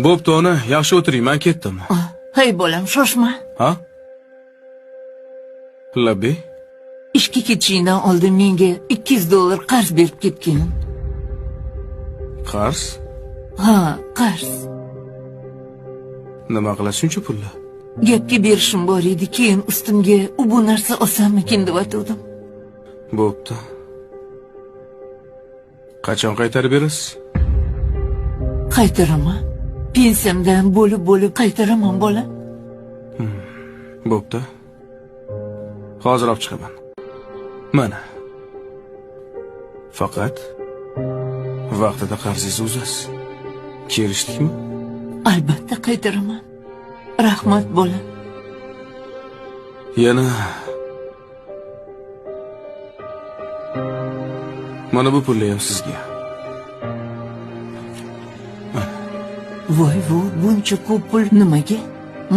Bo'pti ona, yaxshi o'tiring, men ketdim. Hey bolam, shoshma. Ha? Labbi? Ishga ketishingdan oldin menga $200 qarz berib ketgin. Qarz? Ha, qarz. Nima qilasiz shuncha pulni? Gapga berishim bor edi, keyin ustimga bu narsa osanmikin deb aytdim. Bo'pti. Qachon qaytarib berasiz? Qaytaraman. Pensiyamdan bo'lib qaytaraman bola. Bo'pti. Hozir olib chiqaman. Mana. Faqat vaqtida qarzingizni uzasiz. Kelishdikmi? Albatta qaytaraman. Rahmat bola. Yana mana bu pulni ham sizga. Voy, buncha ko'p pul nimaga?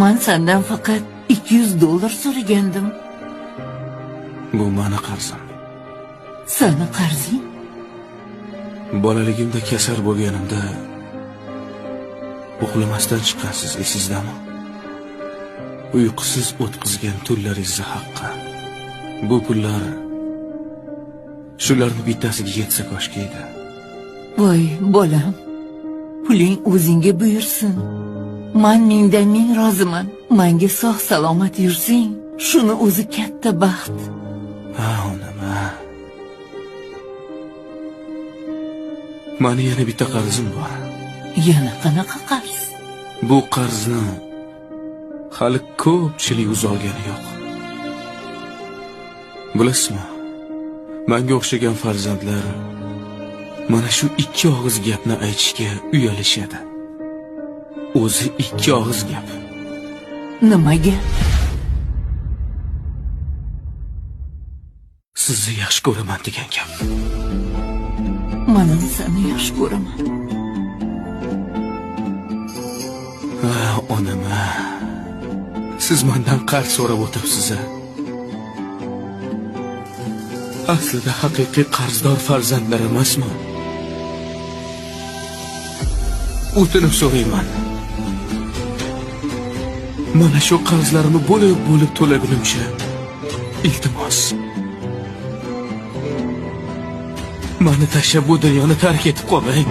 Men sendan faqat $200 so'ragandim. Bu meni qarzim. Seni qarzing? Bolaligimda kasal bo'lganimda uxlamasdan chiqqansiz, esizdami? Uyqusiz o'tkazgan tunlaringizni haqqi. Bu pullar shularning bittasiga yetsa koshki edi. Voy bolam, puling o'zingga buyursin. Men mingdan ming roziman. Menga sog' salomat yursing, shuni o'zi katta baxt. Ha, onama. Meni yana bitta qarzim bor. Yana qanaqa qarz? Bu qarzni hali ko'pchilik uzolgani yo'q. Bilasizmi? Menga o'xshagan farzandlar mana shu ikki og'iz gapni aytishga uyalishadi. O'zi ikki og'iz gap. Nimaga? Sizni yaxshi ko'raman degan gap. Men seni yaxshi ko'raman. Onama. Siz mendan qarz so'rab o'tiribsiz. Aslida haqiqiy qarzdor farzandlar emasmi? O'tinib so'rayman. Mana shu qarzlarimni bo'lib to'lagunimcha iltimos. Meni tashlab bu dunyoni tark etib qolmang.